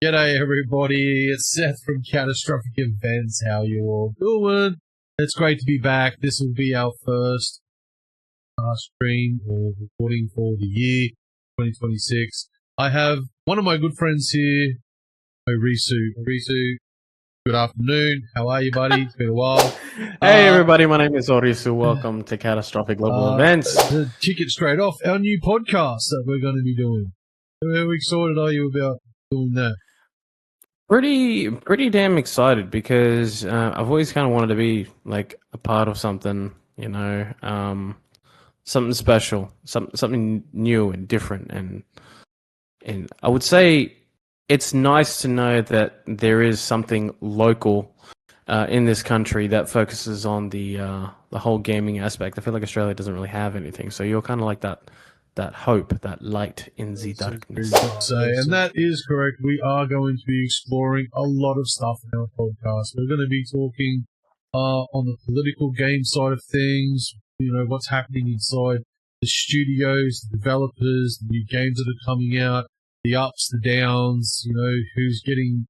G'day everybody, it's Seth from Catastrophic Events. How you all doing? It's great to be back. This will be our first stream or recording for the year 2026. I have one of my good friends here, Ohrisu. Ohrisu, good afternoon. How are you, buddy? It's been a while. Hey everybody, my name is Ohrisu. Welcome to Catastrophic Global Events. To kick it straight off, our new podcast that we're going to be doing. How excited are you about doing that? Pretty damn excited because I've always kind of wanted to be like a part of something, something special, something new and different, and I would say it's nice to know that there is something local in this country that focuses on the whole gaming aspect. I feel like Australia doesn't really have anything, so you're kind of like that hope, that light in the darkness. And that is correct. We are going to be exploring a lot of stuff in our podcast. We're going to be talking on the political game side of things, what's happening inside the studios, the developers, the new games that are coming out, the ups, the downs, who's getting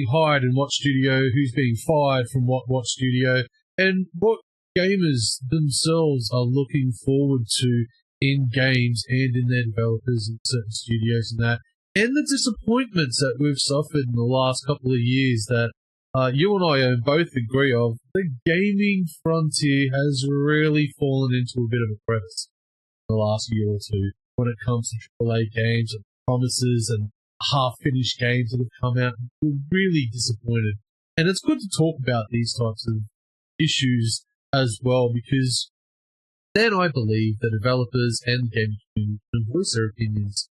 hired in what studio, who's being fired from what studio, and what gamers themselves are looking forward to in games and in their developers in certain studios and that, and the disappointments that we've suffered in the last couple of years that you and I both agree of. The gaming frontier has really fallen into a bit of a crevice in the last year or two when it comes to AAA games and promises and half-finished games that have come out. We're really disappointed. And it's good to talk about these types of issues as well, because then I believe the developers and the gaming community can voice their opinions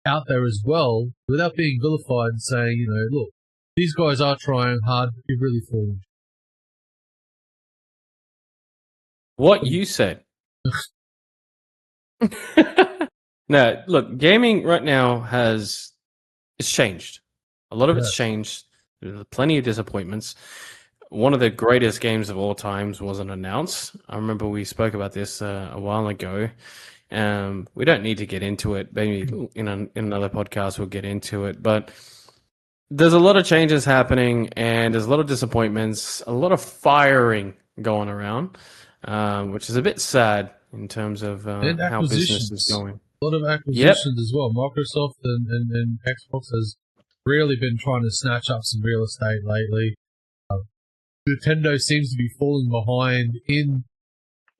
out there as well without being vilified and saying, look, these guys are trying hard, but you're really falling. What you said. No, look, gaming right now it's changed. A lot of it's changed. There's plenty of disappointments. One of the greatest games of all times wasn't announced. I remember we spoke about this a while ago. We don't need to get into it. Maybe in another podcast we'll get into it. But there's a lot of changes happening, and there's a lot of disappointments, a lot of firing going around, which is a bit sad in terms of how business is going. A lot of acquisitions as well. Microsoft and Xbox has really been trying to snatch up some real estate lately. Nintendo seems to be falling behind in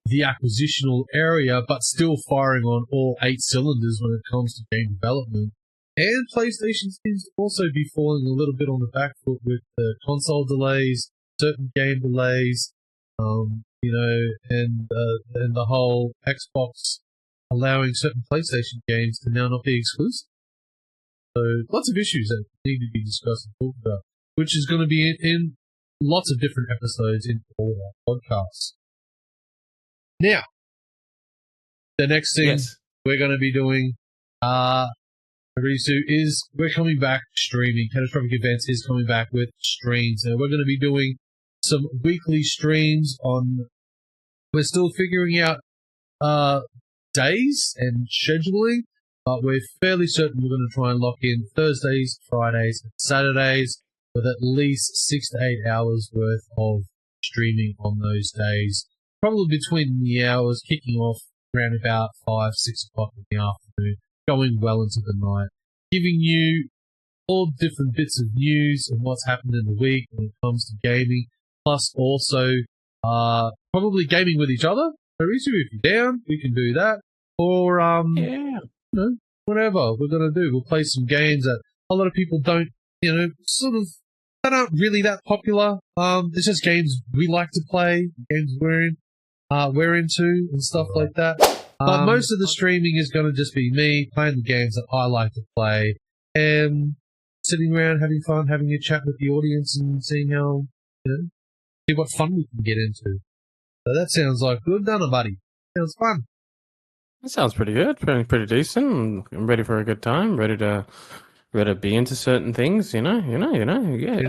the acquisitional area, but still firing on all 8 cylinders when it comes to game development. And PlayStation seems to also be falling a little bit on the back foot with the console delays, certain game delays, and the whole Xbox allowing certain PlayStation games to now not be exclusive. So lots of issues that need to be discussed and talked about, which is going to be in lots of different episodes in all of our podcasts. Now, the next thing we're going to be doing, Ohrisu, is we're coming back streaming. Catastrophic Events is coming back with streams. Now, we're going to be doing some weekly streams we're still figuring out days and scheduling, but we're fairly certain we're going to try and lock in Thursdays, Fridays, and Saturdays with at least 6 to 8 hours worth of streaming on those days. Probably between the hours kicking off around about 5, 6 o'clock in the afternoon, going well into the night, giving you all different bits of news and what's happened in the week when it comes to gaming, plus also probably gaming with each other. Ohrisu, if you're down, we can do that. Or, whatever we're going to do. We'll play some games that a lot of people don't, that aren't really that popular. It's just games we like to play, games we're into and stuff like that. But most of the streaming is going to just be me playing the games that I like to play and sitting around having fun, having a chat with the audience and seeing how, see what fun we can get into. So that sounds like good, doesn't it, buddy? Sounds fun. That sounds pretty good, pretty decent. I'm ready for a good time, ready to be into certain things, yeah. I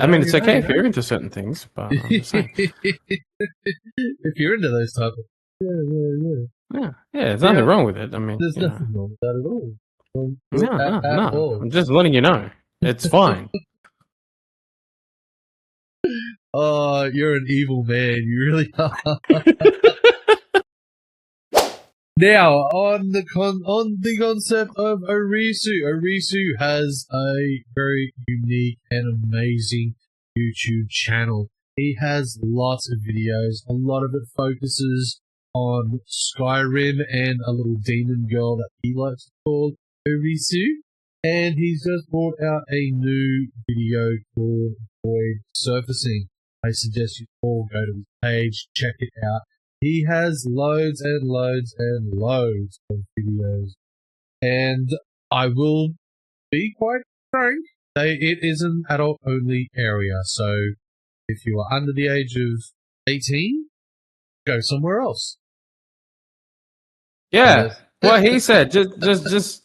mean, it's okay if you're into certain things, but I'm just saying. If you're into those type of... Yeah, there's nothing wrong with it. I mean, there's nothing wrong with that at all. No. I'm just letting you know. It's fine. Oh, you're an evil man. You really are. Now, on the concept of Ohrisu has a very unique and amazing YouTube channel. He has lots of videos. A lot of it focuses on Skyrim and a little demon girl that he likes to call Ohrisu. And he's just brought out a new video called Void Surfacing. I suggest you all go to his page, check it out. He has loads and loads and loads of videos. And I will be quite frank, it is an adult-only area. So if you are under the age of 18, go somewhere else. Yeah. What he said, just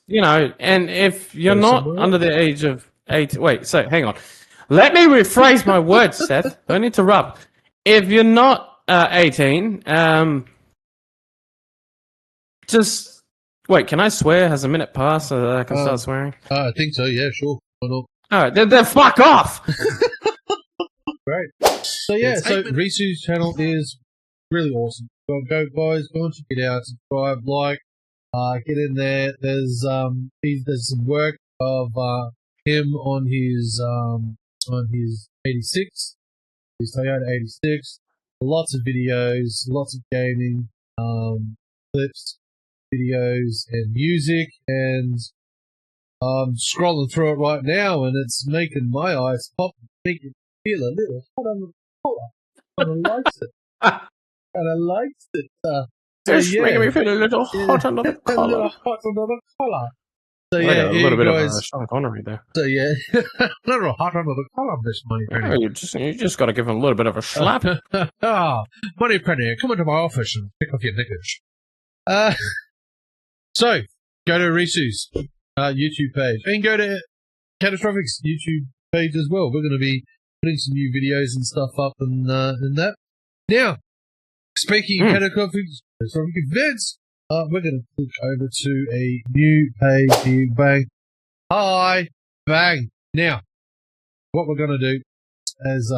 and if you're not under the age of 18, wait, so hang on. Let me rephrase my words, Seth. Don't interrupt. If you're not 18, just wait. Can I swear? Has a minute passed so that I can start swearing? I think so. Yeah, sure. Why not? All right, then fuck off. Great. So yeah, Risu's channel is really awesome. Go guys, go and check it out. Subscribe, like, get in there. There's some work of him on his 86, his Toyota 86. Lots of videos, lots of gaming, clips, videos, and music, and I'm scrolling through it right now, and it's making my eyes pop, making me feel a little hot under the collar. Kind of likes it. Kind of likes it. Just making me feel a little hot under the collar. A little hot under the collar. So yeah, a little bit of Sean Connery there. So yeah, a little hot under the collar, Miss Moneypenny. Oh, you just got to give him a little bit of a slap. Moneypenny, come into my office and pick off your knickers. So go to Ohrisu's YouTube page and go to Catastrophic's YouTube page as well. We're going to be putting some new videos and stuff up and that. Now, speaking of catastrophic events, we're going to click over to a new page here. Bang. Hi. Bang. Now, what we're going to do is,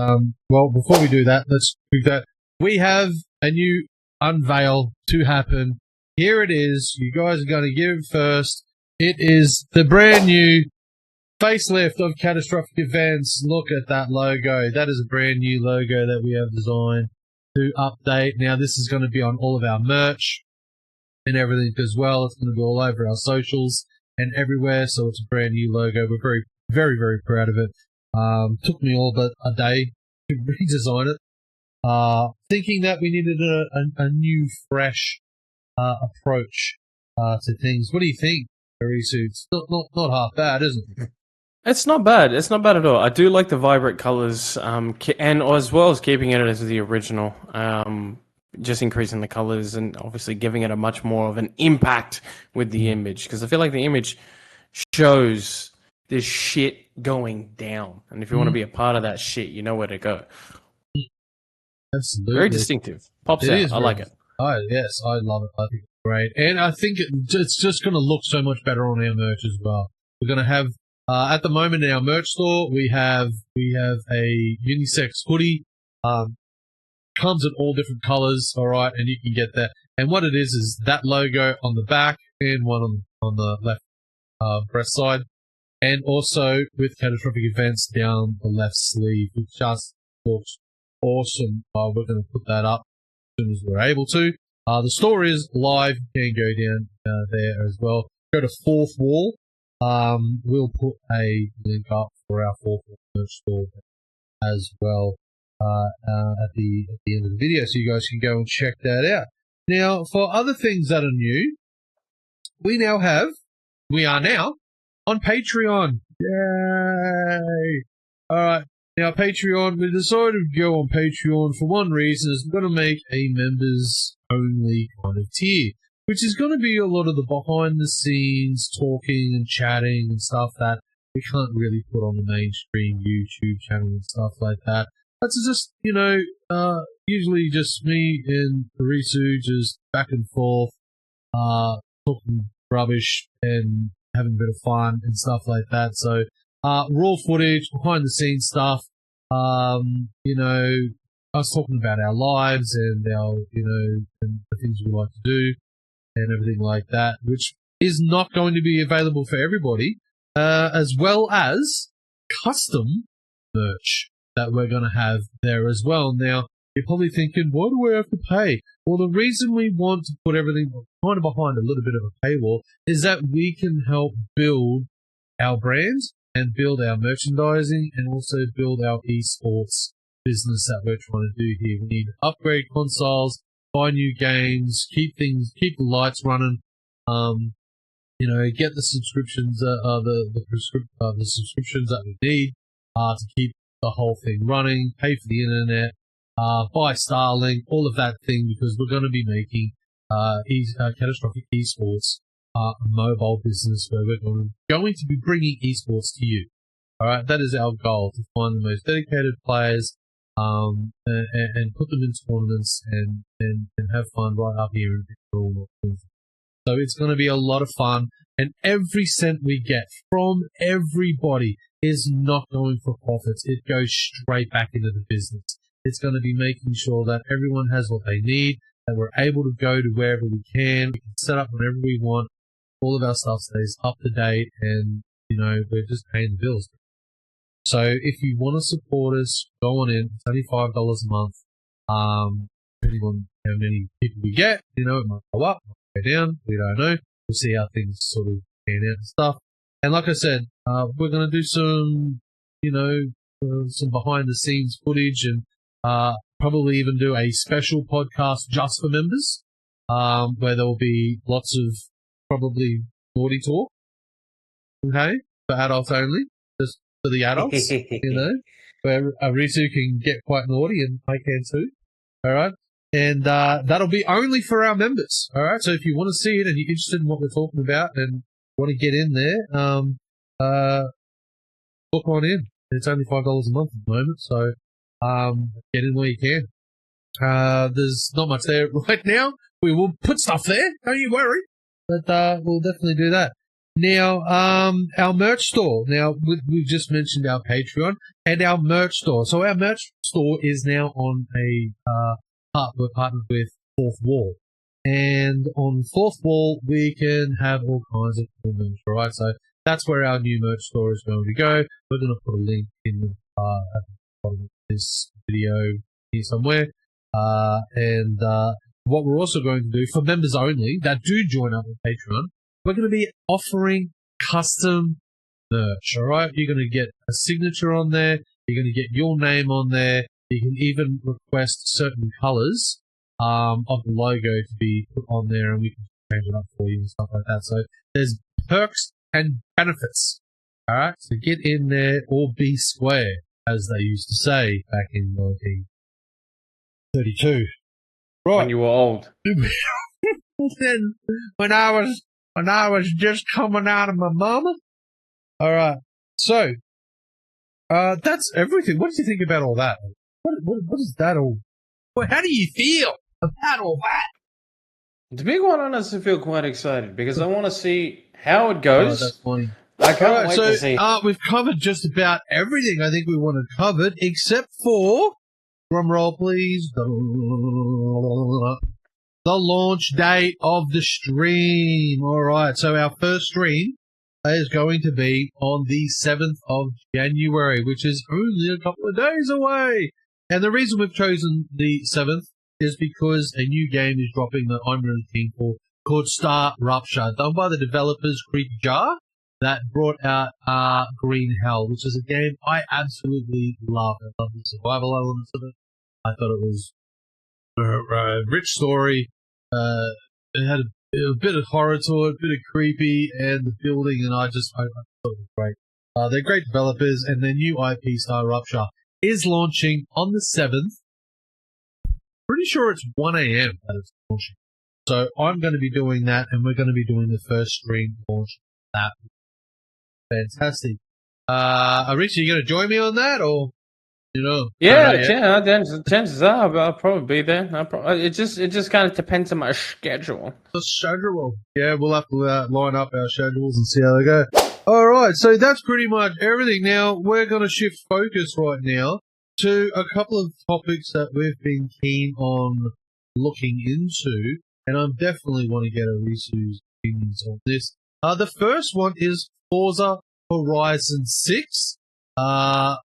before we do that, let's do that. We have a new unveil to happen. Here it is. You guys are going to get it first. It is the brand new facelift of Catastrophic Events. Look at that logo. That is a brand new logo that we have designed to update. Now, this is going to be on all of our merch and everything as well. It's going to be all over our socials and everywhere. So it's a brand new logo. We're very, very, very proud of it. Took me all but a day to redesign it. Thinking that we needed a new, fresh approach to things. What do you think, Ohrisu? It's not half bad, is it? It's not bad. It's not bad at all. I do like the vibrant colors, and as well as keeping it as the original. Just increasing the colors and obviously giving it a much more of an impact with the image, because I feel like the image shows this shit going down, and if you want to be a part of that shit, you know where to go. Absolutely, very distinctive. Pops out. I like it. Oh yes, I love it. I think it's great, and I think it's just going to look so much better on our merch as well. We're going to have at the moment in our merch store we have a unisex hoodie. Comes in all different colors, all right, and you can get that. And what it is that logo on the back and one on the left breast side, and also with Catastrophic Events down the left sleeve. It just looks awesome. We're going to put that up as soon as we're able to. The store is live. You can go down there as well. Go to Fourth Wall. We'll put a link up for our Fourth Wall merch store as well. At the end of the video, so you guys can go and check that out. Now, for other things that are new, we are now on Patreon. Yay! Alright, now Patreon, we decided to go on Patreon for one reason, is we're going to make a members only kind of tier, which is going to be a lot of the behind the scenes talking and chatting and stuff that we can't really put on the mainstream YouTube channel and stuff like that. That's just, usually just me and Ohrisu just back and forth, talking rubbish and having a bit of fun and stuff like that. So, raw footage, behind the scenes stuff. I was talking about our lives and our, and the things we like to do and everything like that, which is not going to be available for everybody, as well as custom merch that we're going to have there as well. Now, you're probably thinking, why do we have to pay? Well, the reason we want to put everything kind of behind a little bit of a paywall is that we can help build our brand and build our merchandising and also build our esports business that we're trying to do here. We need to upgrade consoles, buy new games, keep the lights running, get the subscriptions, the subscriptions that we need to keep the whole thing running, pay for the internet, buy Starlink, all of that thing, because we're going to be making Catastrophic Esports a mobile business where we're going to be bringing esports to you. All right, that is our goal, to find the most dedicated players and put them in tournaments and have fun right up here in all. So it's going to be a lot of fun, and every cent we get from everybody is not going for profits. It goes straight back into the business. It's going to be making sure that everyone has what they need, that we're able to go to wherever we can set up whenever we want. All of our stuff stays up to date, and, we're just paying the bills. So if you want to support us, go on in. It's only $5 a month. Depending on how many people we get, it might go up, might go down. We don't know. We'll see how things sort of pan out and stuff. And like I said, we're going to do some, some behind the scenes footage and probably even do a special podcast just for members, where there will be lots of probably naughty talk, okay, for adults only, just for the adults, where Ohrisu can get quite naughty and I can too, all right? And that'll be only for our members, all right? So if you want to see it and you're interested in what we're talking about and want to get in there, book on in. It's only $5 a month at the moment, so get in where you can. There's not much there right now. We will put stuff there, don't you worry. But we'll definitely do that. Now, our merch store. Now, we've just mentioned our Patreon and our merch store. So our merch store is now on we're partnered with Fourth Wall. And on Fourth Wall, we can have all kinds of cool merch, right? So that's where our new merch store is going to go. We're going to put a link in at the bottom of this video here somewhere. And what we're also going to do for members only that do join up with Patreon, we're going to be offering custom merch, all right? You're going to get a signature on there. You're going to get your name on there. You can even request certain colors of the logo to be put on there, and we can change it up for you and stuff like that. So there's perks and benefits, all right? So get in there or be square, as they used to say back in 1932. Right. When you were old. Then when I was just coming out of my mama. All right. So that's everything. What do you think about all that? What is that all? Well, how do you feel about all that? To be quite honest, I feel quite excited because I want to see how it goes. Oh, that's funny. I can't wait to see. We've covered just about everything I think we want to cover, except for, drum roll please, the launch date of the stream. All right, so our first stream is going to be on the 7th of January, which is only a couple of days away. And the reason we've chosen the 7th is because a new game is dropping that I'm really keen for, called Star Rupture, done by the developers Creepy Jar, that brought out Green Hell, which is a game I absolutely love. I love the survival elements of it. I thought it was a rich story. It had a bit of horror to it, a bit of creepy, and the building, and I thought it was great. They're great developers, and their new IP, Star Rupture, is launching on the 7th. Pretty sure it's 1 a.m. that it's launching. So I'm going to be doing that, and we're going to be doing the first stream launch of that. Fantastic. Ohrisu, you going to join me on that, or Yeah, chances are I'll probably be there. It just kind of depends on my schedule. The schedule. Yeah, we'll have to line up our schedules and see how they go. All right, so that's pretty much everything. Now we're going to shift focus right now to a couple of topics that we've been keen on looking into, and I definitely want to get Ohrisu's opinions on this. The first one is Forza Horizon 6,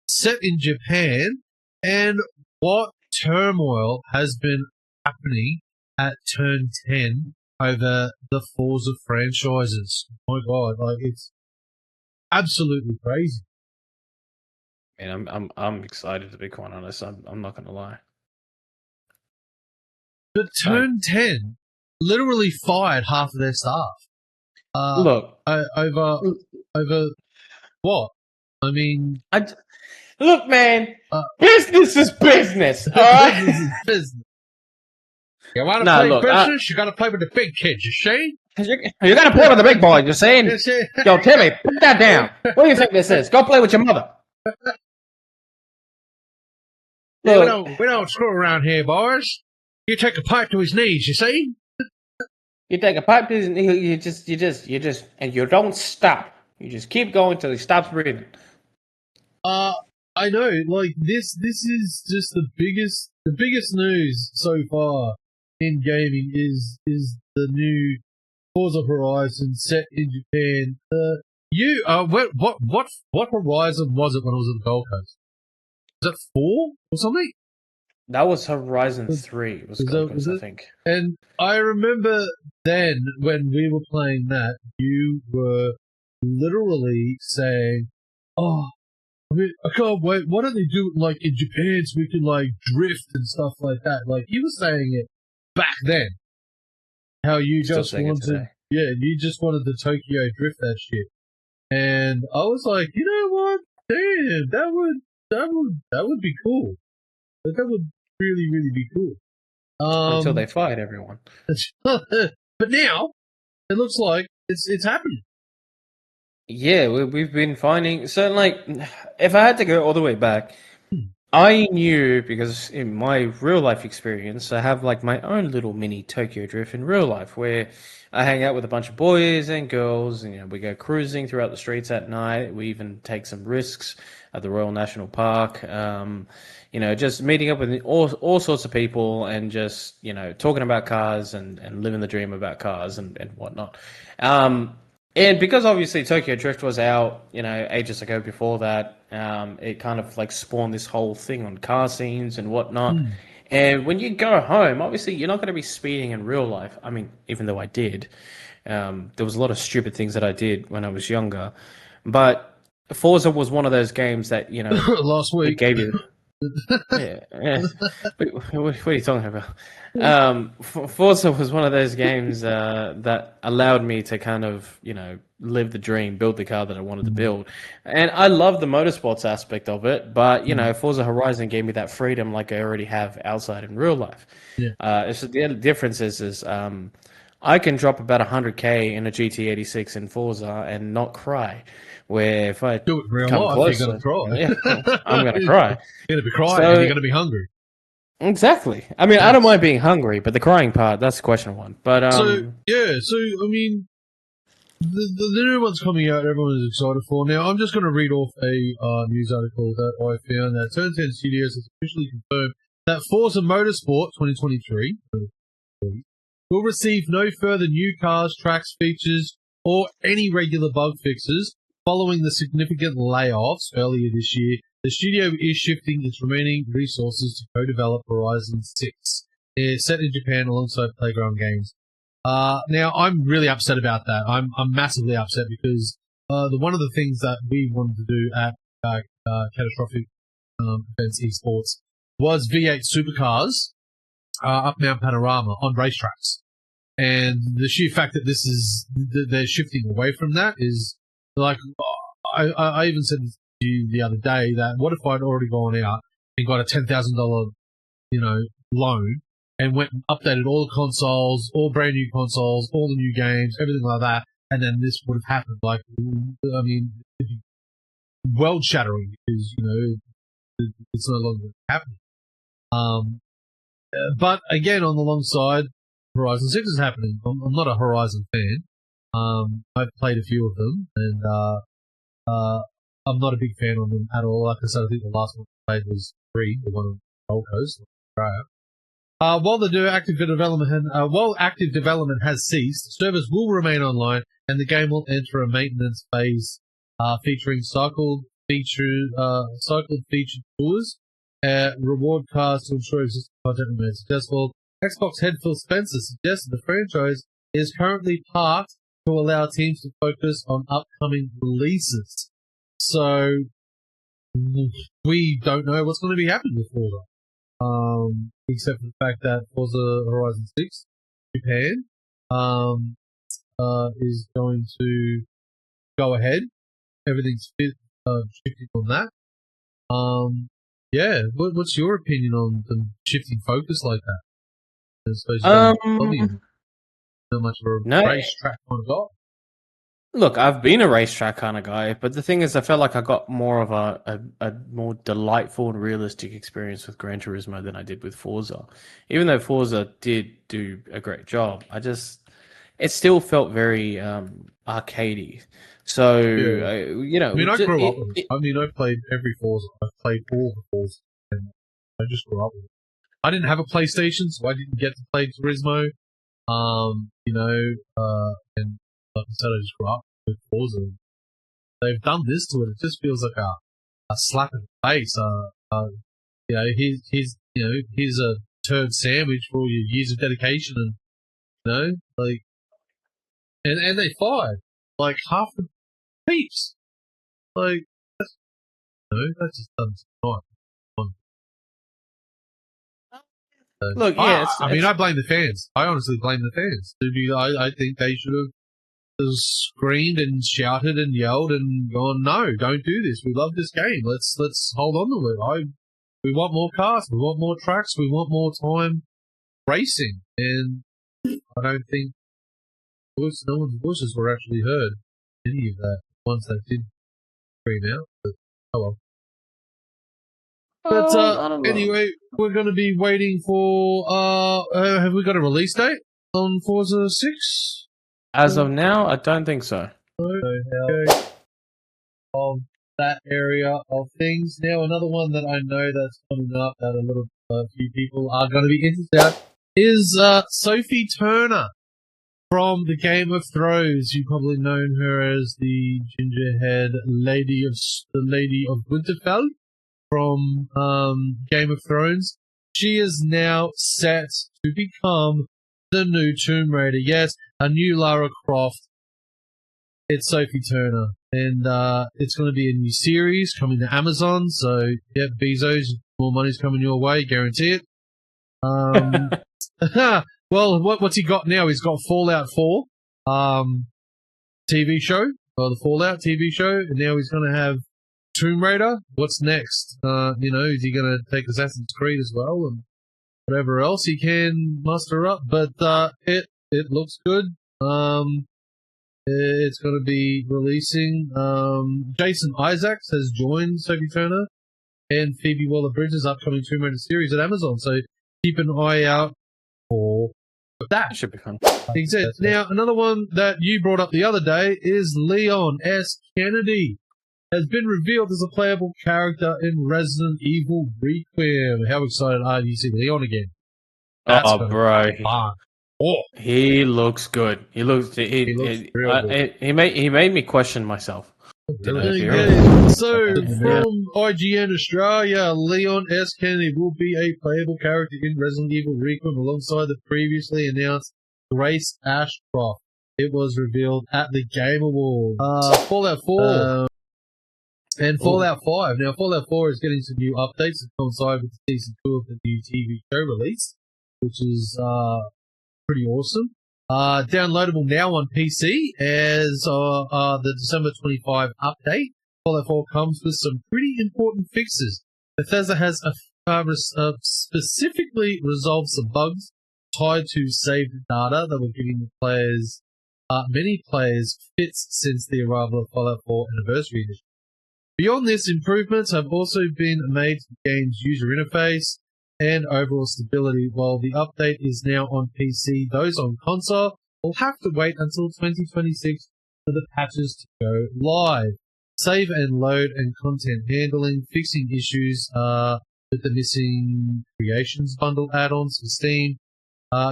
set in Japan, and what turmoil has been happening at Turn 10 over the Forza franchises. Oh my God, like it's absolutely crazy. And I'm excited, to be quite honest. I'm not gonna lie. But Turn 10 literally fired half of their staff. Look, over what? I mean, look, man. Business is business. All right. business is business. You want to play business? You got to play with the big kids. You see? You got to play with the big boys. You're saying? Yo, Timmy, put that down. What do you think this is? Go play with your mother. Yeah, we don't screw around here, boys. You take a pipe to his knees. You see? You take a pipe to his knees. You just, and you don't stop. You just keep going till he stops breathing. I know. Like this is just the biggest news so far in gaming is the new Forza Horizon set in Japan. What Horizon was it when it was at the Gold Coast? Was it 4 or something? That was Horizon 3. Was Gold Coast, I think. And I remember then when we were playing that, you were literally saying, "Oh, I mean, I can't wait. Why don't they do it like in Japan so we can like drift and stuff like that?" Like you were saying it back then. How you just wanted, you just wanted the Tokyo drift that shit. And I was like, you know what? Damn, that would be cool. That would really, really be cool. Until they fired everyone. But now it looks like it's happening. Yeah, we've been finding. So, like, if I had to go all the way back, I knew, because in my real life experience, I have like my own little mini Tokyo Drift in real life, where I hang out with a bunch of boys and girls, and we go cruising throughout the streets at night. We even take some risks at the Royal National Park. Just meeting up with all sorts of people and just talking about cars and living the dream about cars and whatnot. And because obviously Tokyo Drift was out, ages ago before that, it kind of like spawned this whole thing on car scenes and whatnot. And when you go home, obviously you're not going to be speeding in real life. I mean, even though I did, there was a lot of stupid things that I did when I was younger. But Forza was one of those games that, last week it gave you. Yeah. What are you talking about? Forza was one of those games that allowed me to kind of, live the dream, build the car that I wanted to build. And I love the motorsports aspect of it, but, Forza Horizon gave me that freedom like I already have outside in real life. Yeah. It's the difference is I can drop about 100k in a GT86 in Forza and not cry. Where if I do it in real come life, closer, you're gonna cry. Yeah, I'm gonna cry. You're gonna be crying, and you're gonna be hungry. Exactly. I mean, I don't mind being hungry, but the crying part—that's question one. But so I mean, the new one's coming out. Everyone is excited for. Now, I'm just going to read off a news article that I found that Turn 10 Studios has officially confirmed that Forza Motorsport 2023 will receive no further new cars, tracks, features, or any regular bug fixes. Following the significant layoffs earlier this year, the studio is shifting its remaining resources to co-develop Horizon 6. It's set in Japan alongside Playground Games. Now, I'm really upset about that. I'm massively upset because one of the things that we wanted to do at Catastrophic Events Esports was V8 supercars up Mount Panorama on racetracks. And the sheer fact that they're shifting away from that is like, I even said to you the other day that what if I'd already gone out and got a $10,000, loan and went and updated all the consoles, all brand new consoles, all the new games, everything like that, and then this would have happened. Like, I mean, it'd be world shattering because, it's no longer happening. But again, on the long side, Horizon 6 is happening. I'm not a Horizon fan. I've played a few of them, and I'm not a big fan of them at all. Like I said, I think the last one I played was 3, the one on Gold Coast, Australia. While active development has ceased, servers will remain online, and the game will enter a maintenance phase featuring cycled featured tours, reward cards to ensure existing content remains successful. Xbox head Phil Spencer suggested the franchise is currently parked to allow teams to focus on upcoming releases. So we don't know what's going to be happening with Forza, except for the fact that Forza Horizon 6 Japan is going to go ahead. Everything's shifting on that. Yeah, what's your opinion on the shifting focus like that? I suppose not much of a racetrack kind of guy. Look, I've been a racetrack kind of guy, but the thing is, I felt like I got more of a more delightful and realistic experience with Gran Turismo than I did with Forza. Even though Forza did do a great job, it still felt very arcadey. So, yeah. I mean, I grew up with it. I mean, I played every Forza. I played all the Forza, and I just grew up with it. I didn't have a PlayStation, so I didn't get to play Turismo. And like I said, I just grew up with Forza. They've done this to it. It just feels like a slap in the face. Here's a turd sandwich for all your years of dedication, and and they fired like half the peeps. Like that just doesn't seem right. Look, yeah. I blame the fans. I honestly blame the fans. I think they should have screamed and shouted and yelled and gone, "No, don't do this. We love this game. Let's hold on to it. We want more cars. We want more tracks. We want more time racing." And I don't think no one's voices were actually heard. Any of that ones that did scream out. But oh well. But anyway, we're going to be waiting for. Have we got a release date on Forza 6? As of now, I don't think so. Of that area of things. Now, another one that I know that's coming up that a few people are going to be interested in is Sophie Turner from the Game of Thrones. You've probably known her as the gingerhead Lady of Winterfell from Game of Thrones. She is now set to become the new Tomb Raider. Yes, a new Lara Croft. It's Sophie Turner. And it's going to be a new series coming to Amazon. So, yeah, Bezos, more money's coming your way, guarantee it. Well, what's he got now? He's got Fallout 4 TV show, or the Fallout TV show, and now he's going to have Tomb Raider. What's next? Is he going to take Assassin's Creed as well, and whatever else he can muster up? But it looks good. It's going to be releasing. Jason Isaacs has joined Sophie Turner and Phoebe Waller-Bridge's upcoming Tomb Raider series at Amazon. So keep an eye out for that. Should be fun. Exactly. Now, another one that you brought up the other day is Leon S. Kennedy has been revealed as a playable character in Resident Evil Requiem. How excited are you to see Leon again? Bro. He looks good. He looks real good. He made me question myself. So, from IGN Australia, Leon S. Kennedy will be a playable character in Resident Evil Requiem alongside the previously announced Grace Ashcroft. It was revealed at the Game Awards. Fallout 4 and Fallout 5. Now, Fallout 4 is getting some new updates that coincide with the Season 2 of the new TV show release, which is pretty awesome. Downloadable now on PC as the December 25 update. Fallout 4 comes with some pretty important fixes. Bethesda has specifically resolved some bugs tied to saved data that were giving the players, many players, fits since the arrival of Fallout 4 Anniversary Edition. Beyond this, improvements have also been made to the game's user interface and overall stability. While the update is now on PC, those on console will have to wait until 2026 for the patches to go live. Save and load and content handling, fixing issues with the missing Creations Bundle add-ons for Steam.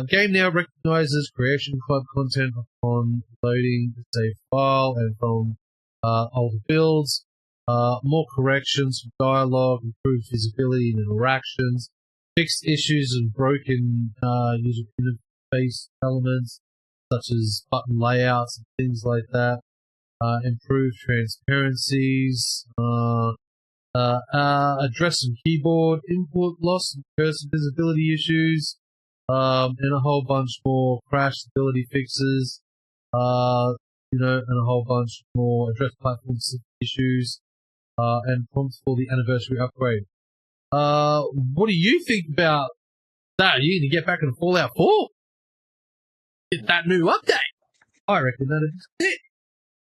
Game now recognizes Creation Club content upon loading the save file and from older builds. More corrections for dialogue, improved visibility and interactions, fixed issues and broken user interface elements such as button layouts and things like that. Improved transparencies, address some keyboard input loss and cursor visibility issues, and a whole bunch more crash stability fixes, and a whole bunch more address platform issues, and prompts for the anniversary upgrade. What do you think about that? Are you going to get back into Fallout 4? Get that new update? I reckon that'd be it.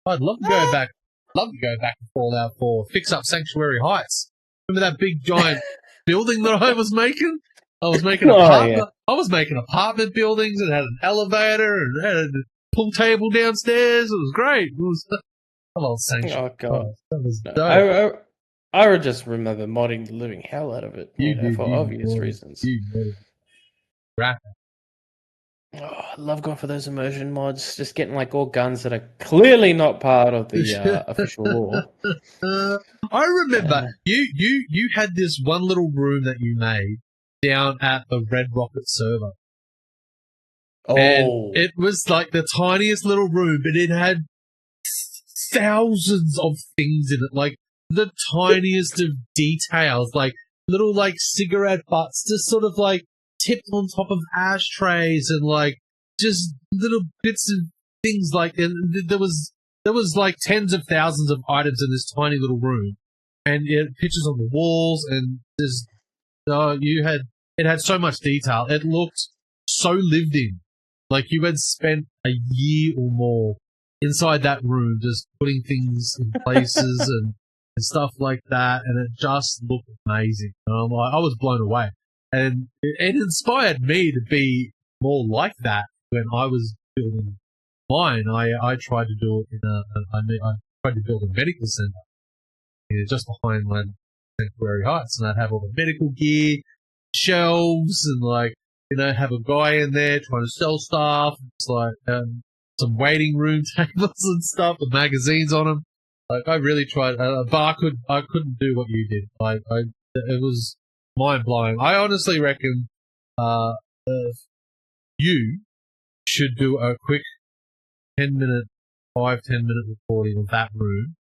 I'd love to go back. Love to go back to Fallout 4. Fix up Sanctuary Heights. Remember that big giant building that I was making? I was making I was making apartment buildings. It had an elevator and had a pool table downstairs. It was great. It was hello Sanctuary. Oh god, that was dope. I would just remember modding the living hell out of it, for obvious reasons. Rapper. Oh, I love going for those immersion mods, just getting like all guns that are clearly not part of the official lore. I remember you had this one little room that you made down at the Red Rocket server. Oh, and it was like the tiniest little room, but it had thousands of things in it, like the tiniest of details, like little like cigarette butts, just sort of like tipped on top of ashtrays and like just little bits of things like, and there was like tens of thousands of items in this tiny little room, and pictures on the walls, and there's it had so much detail. It looked so lived in, like you had spent a year or more inside that room just putting things in places and stuff like that, and it just looked amazing. I was blown away. And it inspired me to be more like that when I was building mine. I tried to do it I tried to build a medical center, just behind my Sanctuary Heights, and I'd have all the medical gear, shelves, and like, have a guy in there trying to sell stuff. It's like, some waiting room tables and stuff with magazines on them. Like, I really tried, but I couldn't do what you did. Like, it was mind blowing. I honestly reckon you should do a quick 5-10 minute recording of that room,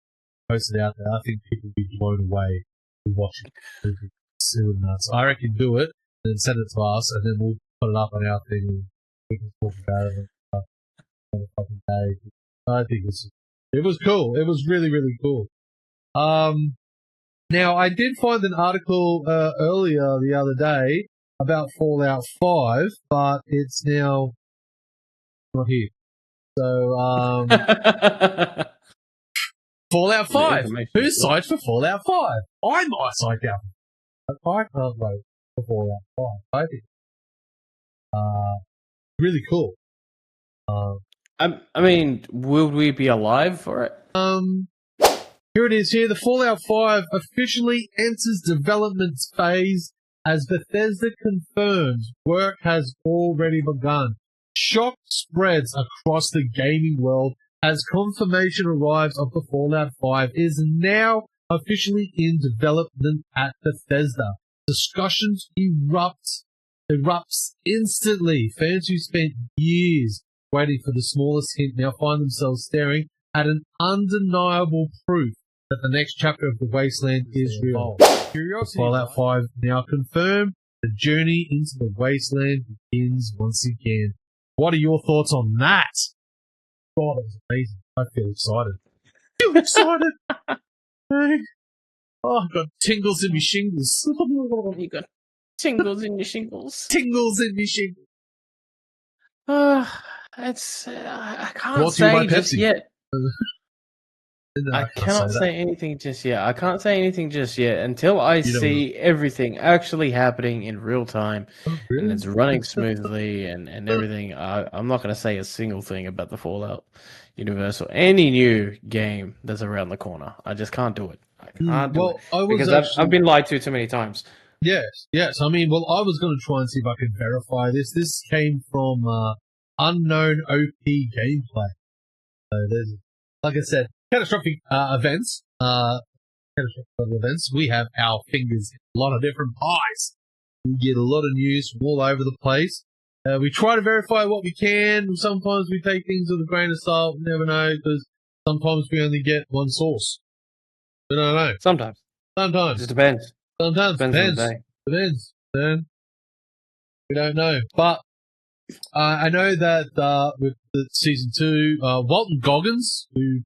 post it out there. I think people would be blown away watching it. It's nuts. I reckon do it and then send it to us, and then we'll put it up on our thing and we can talk about it on a fucking day. I think it was cool. It was really, really cool. Now, I did find an article earlier the other day about Fallout 5, but it's now not here. So, Fallout 5. Who's psyched for Fallout 5? I'm psyched out. I can't wait for Fallout 5. I think really cool. I mean, will we be alive for it? Here it is here. The Fallout 5 officially enters development phase as Bethesda confirms work has already begun. Shock spreads across the gaming world as confirmation arrives of the Fallout 5 is now officially in development at Bethesda. Discussions erupts instantly. Fans who spent years waiting for the smallest hint now find themselves staring at an undeniable proof that the next chapter of the Wasteland is real. Curiosity Fallout 5 now confirmed. The journey into the Wasteland begins once again. What are your thoughts on that? God, that was amazing. I feel excited. Oh, I've got tingles in my shingles. You got tingles in your shingles. Tingles in my shingles. I can't say just yet. No, I can't cannot that. say anything just yet. I can't say anything just yet until I You don't see everything actually happening in real time Oh, and really? it's running smoothly and everything. I'm not going to say a single thing about the Fallout universe or any new game that's around the corner. I just can't do it. I can't do it Well, I was because actually I've been lied to too many times. yes. I mean, well, I was going to try and see if I could verify this. This came from unknown OP gameplay. So there's, like I said, catastrophic events. Catastrophic events. We have our fingers in a lot of different pies. We get a lot of news from all over the place. We try to verify what we can. Sometimes we take things with a grain of salt. You never know, because sometimes we only get one source. We don't know. Sometimes. It Sometimes. just depends. Sometimes. Depends on the day. Depends. Man. We don't know. But I know that with the season 2, Walton Goggins, who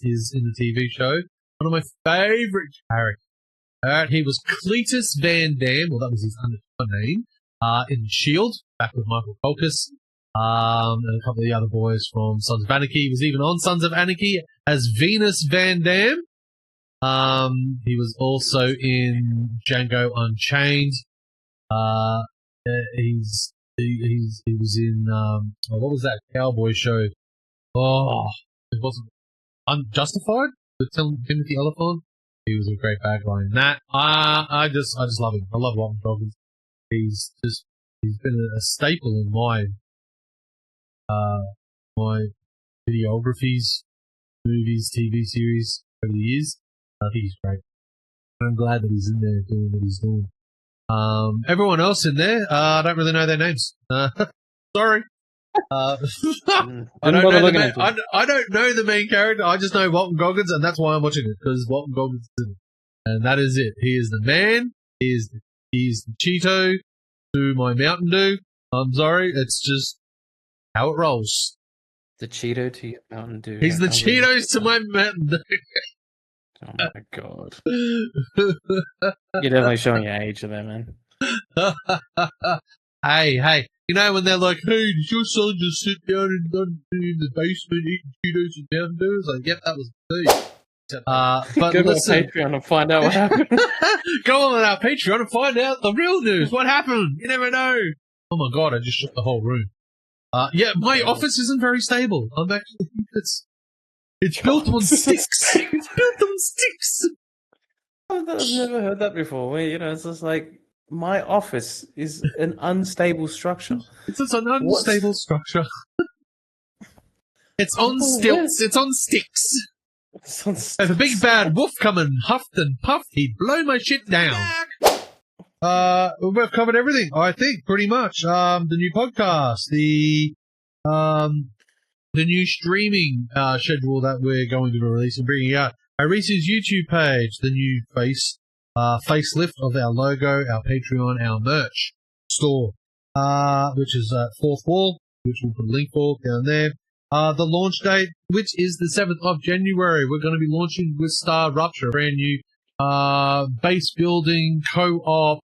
is in the TV show, one of my favourite characters. He was Cletus Van Dam, well, that was his name, in S.H.I.E.L.D., back with Michael Colchis, and a couple of the other boys from Sons of Anarchy. He was even on Sons of Anarchy as Venus Van Dam. He was also in Django Unchained. He was in, what was that cowboy show? Oh, it wasn't Unjustified with Timothy Olyphant. He was a great bad guy in that. I just love him. I love Walton Goggins. He's been a staple in my videographies, movies, TV series over the years. I think he's great. I'm glad that he's in there doing what he's doing. Everyone else in there, I don't really know their names. Sorry. I don't know the main character. I just know Walton Goggins, and that's why I'm watching it, because Walton Goggins is in it. And that is it. He is the man. He is the Cheeto to my Mountain Dew. I'm sorry. It's just how it rolls. The Cheeto to your Mountain Dew. He's the Cheetos to my Mountain Dew. Oh my god. You're definitely showing your age there, man. Hey. You know when they're like, hey, did your son just sit down in the basement eating Cheetos and Mountain Dew? It's like, yep, that was me. But go listen, to our Patreon and find out what happened. Go on our Patreon and find out the real news. What happened? You never know. Oh my god, I just shook the whole room. Yeah, my office isn't very stable. I'm actually, it's built on sticks. It's built on sticks. I've never heard that before. You know, it's just like, my office is an unstable structure. It's just an unstable structure. It's on stilts. It's on sticks. If a big bad wolf come and huffed and puffed, he'd blow my shit down. We've covered everything, I think, pretty much. The new podcast, the new streaming schedule that we're going to be releasing, bringing out Ohrisu's YouTube page, the new facelift of our logo, our Patreon, our merch store, which is Fourth Wall, which we'll put a link for down there. The launch date, which is the 7th of January. We're going to be launching with Star Rupture, a brand new base building co-op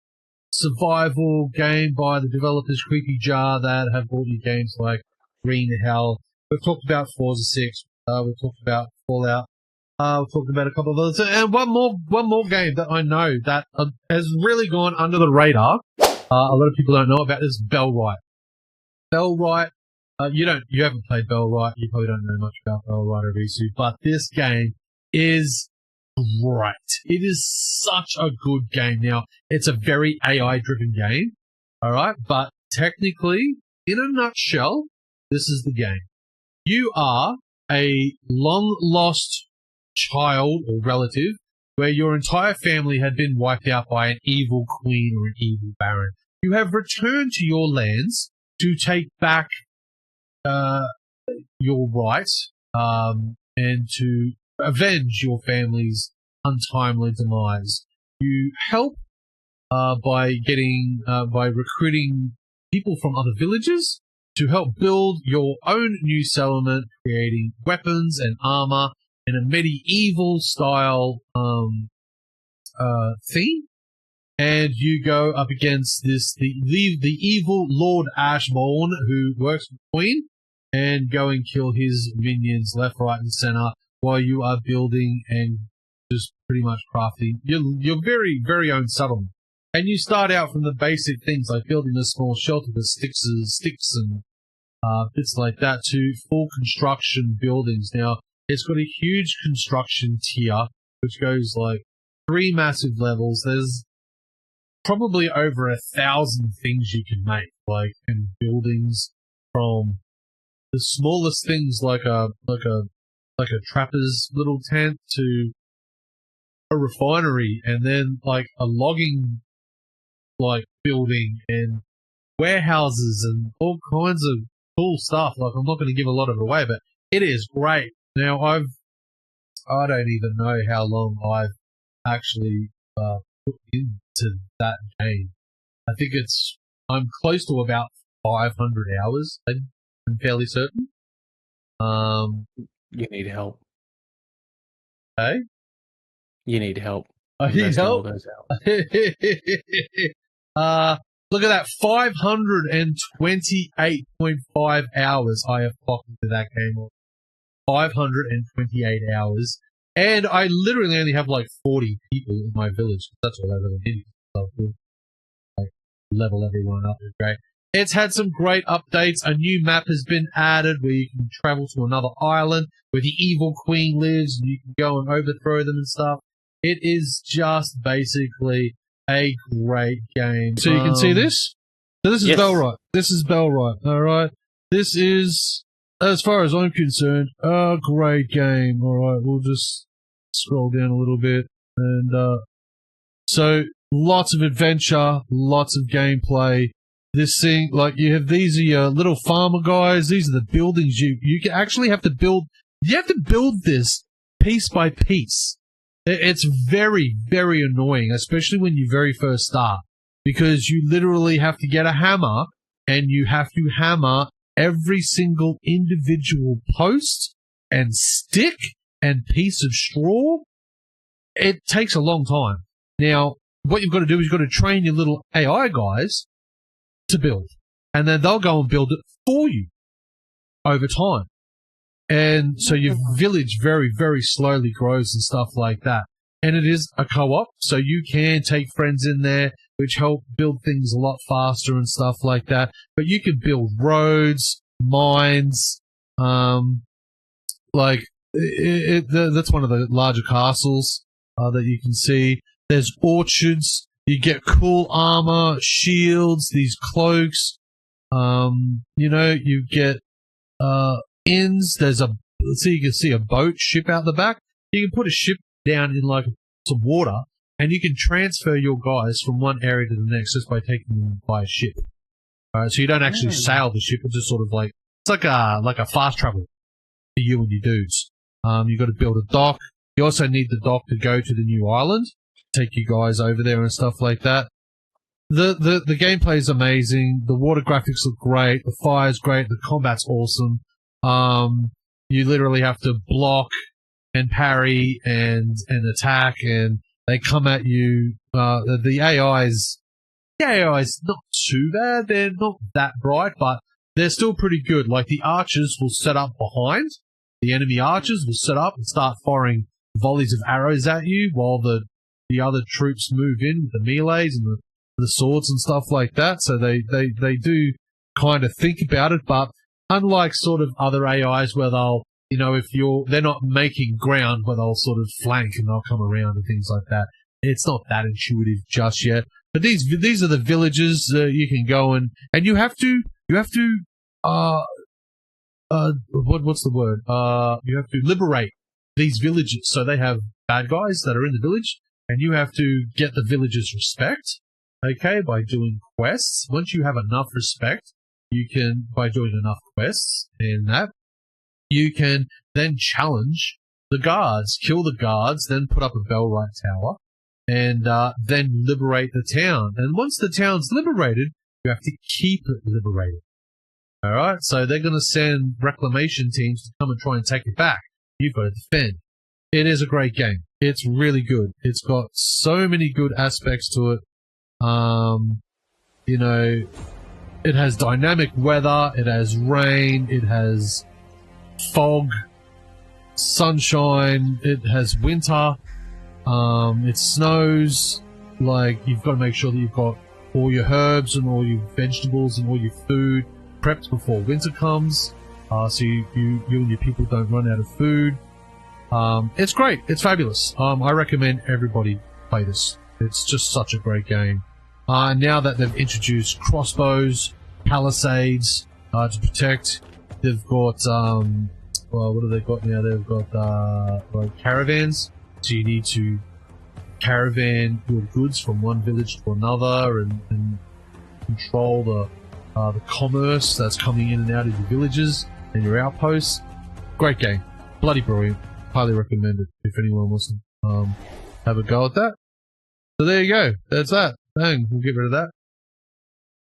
survival game by the developers Creepy Jar that have brought you games like Green Hell. We've talked about Forza 6. We've talked about Fallout. We've talked about a couple of others, and one more game that I know that has really gone under the radar. A lot of people don't know about is Bellwright. Bellwright. You haven't played Bellwright. You probably don't know much about Bellwright or Ohrisu, but this game is great. It is such a good game. Now, it's a very AI-driven game, all right? But technically, in a nutshell, this is the game. You are a long-lost child or relative where your entire family had been wiped out by an evil queen or an evil baron. You have returned to your lands to take back your rights and to avenge your family's untimely demise. You help by recruiting people from other villages to help build your own new settlement, creating weapons and armor in a medieval style theme. And you go up against the evil Lord Ashbourne, who works for the Queen, and go and kill his minions left, right, and center while you are building and just pretty much crafting your very, very own settlement. And you start out from the basic things like building a small shelter with sticks and bits like that to full construction buildings. Now, it's got a huge construction tier, which goes like 3 massive levels. There's probably over 1,000 things you can make, like in buildings, from the smallest things like a trapper's little tent to a refinery, and then like a logging like building and warehouses and all kinds of cool stuff. Like, I'm not going to give a lot of it away, but it is great. Now, I don't even know how long I've actually put into that game. I think I'm close to about 500 hours. I'm fairly certain. You need help. Hey? You need help. I need help? Look at that, 528.5 hours I have clocked into that game. 528 hours. And I literally only have like 40 people in my village. That's all I really need. So like, level everyone up is great. It's had some great updates. A new map has been added where you can travel to another island where the evil queen lives and you can go and overthrow them and stuff. It is just basically a great game. So you can see this? So this is Bellright. This is Bellright, alright? This is, as far as I'm concerned, a great game. Alright, we'll just scroll down a little bit. And, so, lots of adventure, lots of gameplay. This thing, like, these are your little farmer guys. These are the buildings you actually have to build. You have to build this piece by piece. It's very, very annoying, especially when you very first start, because you literally have to get a hammer and you have to hammer every single individual post and stick and piece of straw. It takes a long time. Now, what you've got to do is you've got to train your little AI guys to build, and then they'll go and build it for you over time. And so your village very, very slowly grows and stuff like that. And it is a co-op, so you can take friends in there, which help build things a lot faster and stuff like that. But you can build roads, mines, that's one of the larger castles that you can see. There's orchards. You get cool armor, shields, these cloaks. You get inns. You can see a boat, ship out the back. You can put a ship down in like some water, and you can transfer your guys from one area to the next just by taking them by a ship. All right, so you don't actually sail the ship. It's just sort of like, it's like a fast travel for you and your dudes. You've got to build a dock. You also need the dock to go to the new island, take you guys over there and stuff like that. The gameplay is amazing. The water graphics look great. The fire's great. The combat's awesome. You literally have to block and parry and attack, and they come at you. The AI is not too bad. They're not that bright, but they're still pretty good. Like, the archers will set up behind. The enemy archers will set up and start firing volleys of arrows at you while the other troops move in with the melees and the swords and stuff like that. So they do kind of think about it, but unlike sort of other AIs where they'll, they're not making ground, but they'll sort of flank and they'll come around and things like that. It's not that intuitive just yet. But these are the villages you can go and you have to what's the word? You have to liberate these villages. So they have bad guys that are in the village, and you have to get the villagers' respect, okay, by doing quests. Once you have enough respect, you can, by doing enough quests and that, you can then challenge the guards, kill the guards, then put up a Bellright tower, and then liberate the town. And once the town's liberated, you have to keep it liberated. Alright, so they're going to send reclamation teams to come and try and take it back. You've got to defend. It is a great game. It's really good. It's got so many good aspects to it. It has dynamic weather, it has rain, it has fog, sunshine. It has winter. It snows. Like, you've got to make sure that you've got all your herbs and all your vegetables and all your food prepped before winter comes, so you and your people don't run out of food. It's great. It's fabulous. I recommend everybody play this. It's just such a great game. Now that they've introduced crossbows, palisades to protect, they've got well, what have they got now? They've got like caravans, so you need to caravan your goods from one village to another and control the commerce that's coming in and out of your villages and your outposts. Great game. Bloody brilliant. Highly recommend it if anyone wants to have a go at that. So there you go. That's that. Bang. We'll get rid of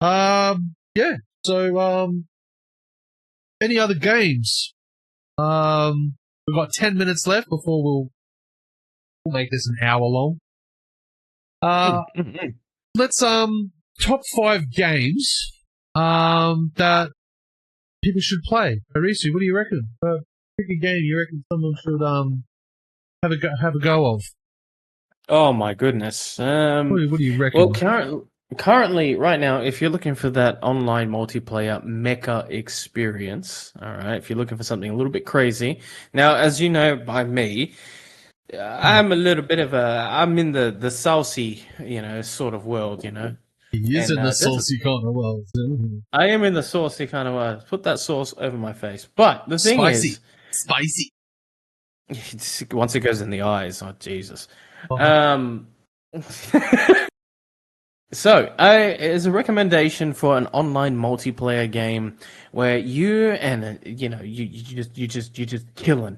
that. Yeah. So, any other games? We've got 10 minutes left before we'll make this an hour long. Let's, top 5 games, that people should play. Ohrisu, what do you reckon? Pick a game you reckon someone should, have a go of. Oh my goodness. What do you reckon? Well, currently, right now, if you're looking for that online multiplayer mecha experience, all right, if you're looking for something a little bit crazy. Now, as you know by me, I'm a little bit of I'm in the saucy, sort of world, He is in the saucy kind of world. I am in the saucy kind of world. Put that sauce over my face. But the thing is... Spicy. Once it goes in the eyes, oh, Jesus. Oh. So, as a recommendation for an online multiplayer game where you just killing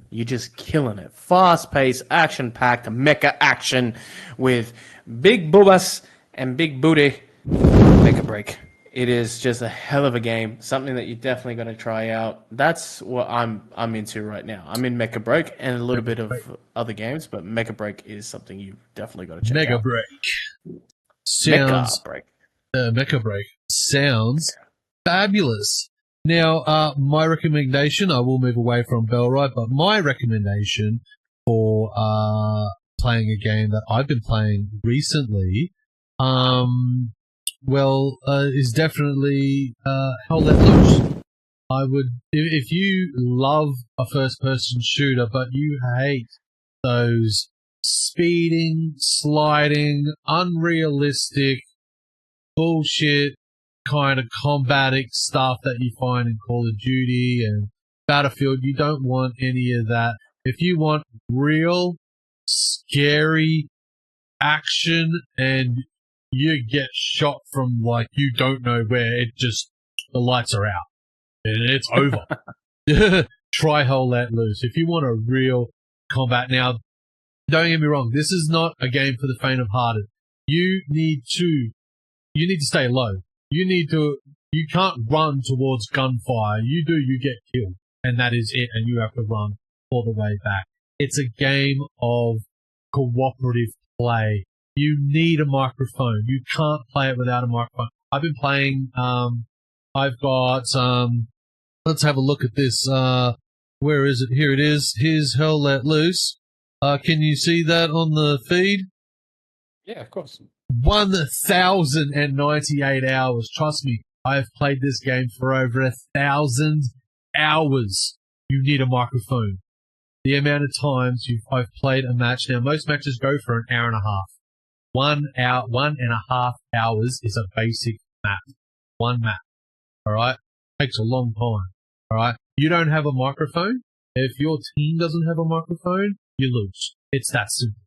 it. Fast-paced, action-packed, mecha action with big boobas and big booty. Mecha Break. It is just a hell of a game. Something that you're definitely going to try out. That's what I'm into right now. I'm in Mecha Break and a little bit of other games, but Mecha Break is something you've definitely got to check out. Mecha Break. Mecha Break sounds fabulous. Now, my recommendation, I will move away from Bellride, but my recommendation for playing a game that I've been playing recently, is definitely Hell Let Loose. I would, if you love a first-person shooter, but you hate those speeding, sliding, unrealistic, bullshit kind of combatic stuff that you find in Call of Duty and Battlefield, you don't want any of that. If you want real, scary action and you get shot from like you don't know where, the lights are out and it's over. Try Hell Let Loose. If you want a real combat, now don't get me wrong, this is not a game for the faint of hearted. You need to stay low. You can't run towards gunfire. You get killed. And that is it, and you have to run all the way back. It's a game of cooperative play. You need a microphone. You can't play it without a microphone. I've been playing, I've got, let's have a look at this, where is it? Here it is. Here's Hell Let Loose. Can you see that on the feed? Yeah, of course. 1,098 hours. Trust me, I have played this game for over 1,000 hours. You need a microphone. The amount of times I've played a match. Now, most matches go for an hour and a half. 1.5 hours is a basic map. One map. Alright? Takes a long time. Alright? You don't have a microphone. If your team doesn't have a microphone, you lose. It's that simple.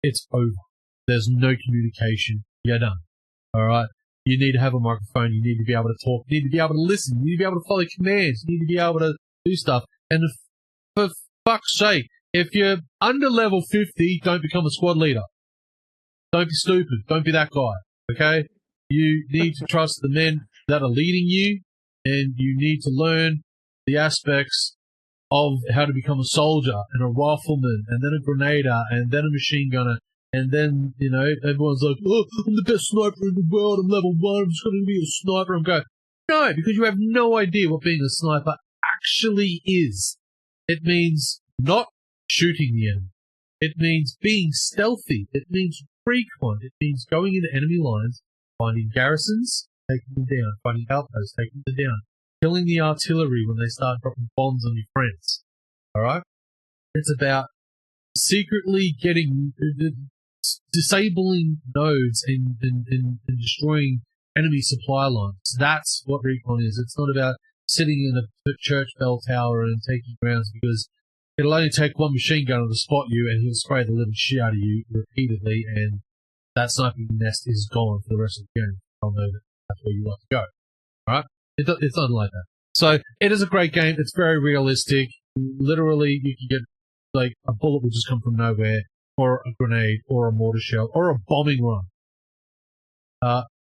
It's over. There's no communication. You're done. Alright? You need to have a microphone. You need to be able to talk. You need to be able to listen. You need to be able to follow commands. You need to be able to do stuff. And for fuck's sake, if you're under level 50, don't become a squad leader. Don't be stupid. Don't be that guy. Okay? You need to trust the men that are leading you, and you need to learn the aspects of how to become a soldier and a rifleman and then a grenader and then a machine gunner. And then, everyone's like, oh, I'm the best sniper in the world. I'm level 1. I'm just going to be a sniper. I'm going, no, because you have no idea what being a sniper actually is. It means not shooting the enemy. It means being stealthy. It means recon. It means going into enemy lines, finding garrisons, taking them down, finding outposts, taking them down, killing the artillery when they start dropping bombs on your friends. Alright? It's about secretly disabling nodes and destroying enemy supply lines. That's what recon is. It's not about sitting in a church bell tower and taking rounds, because it'll only take one machine gunner to spot you and he'll spray the living shit out of you repeatedly, and that sniping nest is gone for the rest of the game. I'll know that that's where you like to go. Alright? It's not like that. So, it is a great game. It's very realistic. Literally, you can get, like, a bullet will just come from nowhere, or a grenade, or a mortar shell, or a bombing run.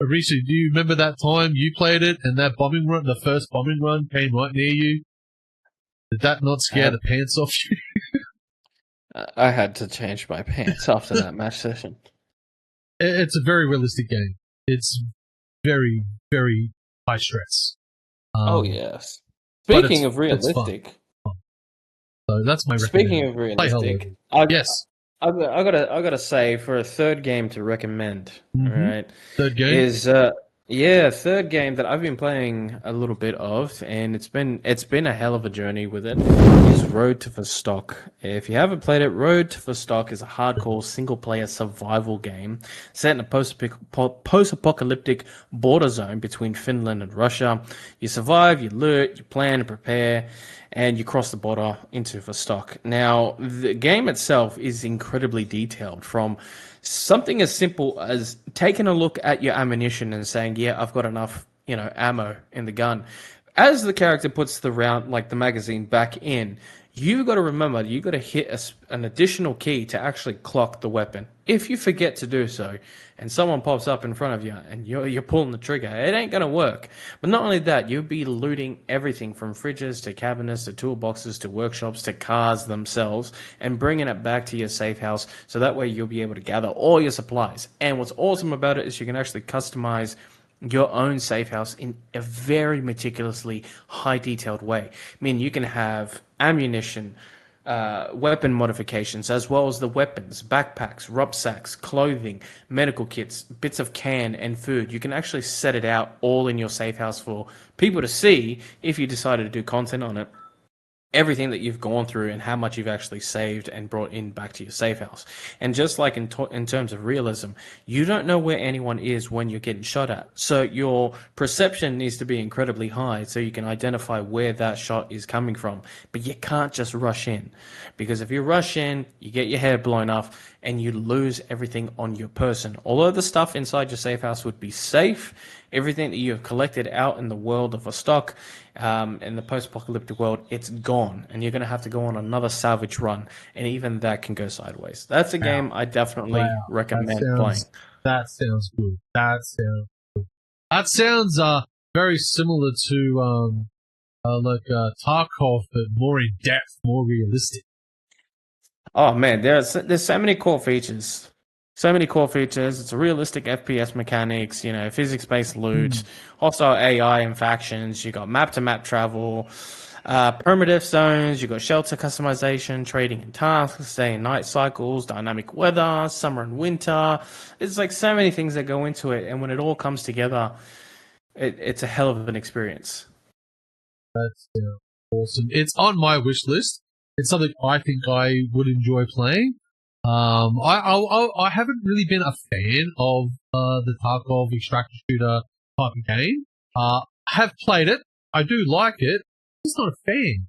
Ohrisu, do you remember that time you played it and that bombing run, the first bombing run came right near you? Did that not scare the pants off you? I had to change my pants after that match session. It's a very realistic game. It's very, very high stress. Oh, yes. Speaking of realistic. So that's my Speaking of realistic, yes. I gotta say, for a third game to recommend, right? Third game is third game that I've been playing a little bit of, and it's been a hell of a journey with it. Is Road to Vostok. If you haven't played it, Road to Vostok is a hardcore single-player survival game set in a post-apocalyptic border zone between Finland and Russia. You survive, you loot, you plan and prepare, and you cross the border into Vostok. Now, the game itself is incredibly detailed, from something as simple as taking a look at your ammunition and saying, yeah, I've got enough, ammo in the gun. As the character puts the round, like the magazine, back in, you've got to remember, you've got to hit an additional key to actually clock the weapon. If you forget to do so, and someone pops up in front of you, and you're pulling the trigger, it ain't going to work. But not only that, you'll be looting everything from fridges to cabinets to toolboxes to workshops to cars themselves, and bringing it back to your safe house, so that way you'll be able to gather all your supplies. And what's awesome about it is you can actually customize your own safe house in a very meticulously high detailed way. I mean, you can have ammunition, weapon modifications, as well as the weapons, backpacks, rucksacks, clothing, medical kits, bits of can and food. You can actually set it out all in your safe house for people to see if you decided to do content on it. Everything that you've gone through and how much you've actually saved and brought in back to your safe house. And just like in terms of realism, you don't know where anyone is when you're getting shot at. So your perception needs to be incredibly high so you can identify where that shot is coming from. But you can't just rush in, because if you rush in, you get your hair blown off and you lose everything on your person. Although the stuff inside your safe house would be safe, everything that you have collected out in the world of Vostok, in the post-apocalyptic world, it's gone, and you're going to have to go on another salvage run, and even that can go sideways. That's a game I definitely recommend playing. That sounds good. That sounds very similar to Tarkov, but more in depth, more realistic. Oh man, there's so many core features. So many core features. It's a realistic FPS mechanics, physics-based loot, hostile AI and factions. You got map-to-map travel, primitive zones. You got shelter customization, trading and tasks, day and night cycles, dynamic weather, summer and winter. It's like so many things that go into it, and when it all comes together, it's a hell of an experience. That's awesome. It's on my wish list. It's something I think I would enjoy playing. I haven't really been a fan of the Tarkov extractor shooter type of game. I have played it. I do like it. I'm just not a fan.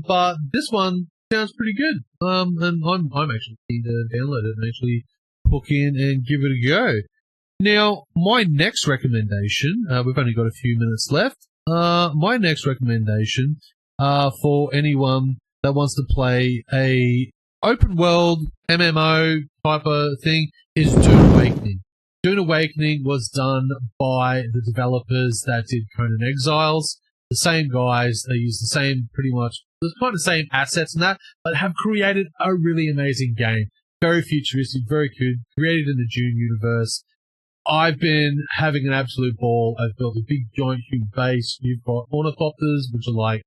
But this one sounds pretty good. And I'm actually keen to download it and actually hook in and give it a go. Now, my next recommendation, we've only got a few minutes left. My next recommendation, for anyone that wants to play a open world MMO type of thing, is Dune Awakening. Dune Awakening was done by the developers that did Conan Exiles. The same guys, they use the same, pretty much, the kind of same assets and that, but have created a really amazing game. Very futuristic, very good, created in the Dune universe. I've been having an absolute ball. I've built a big giant human base. You've got ornithopters, which are like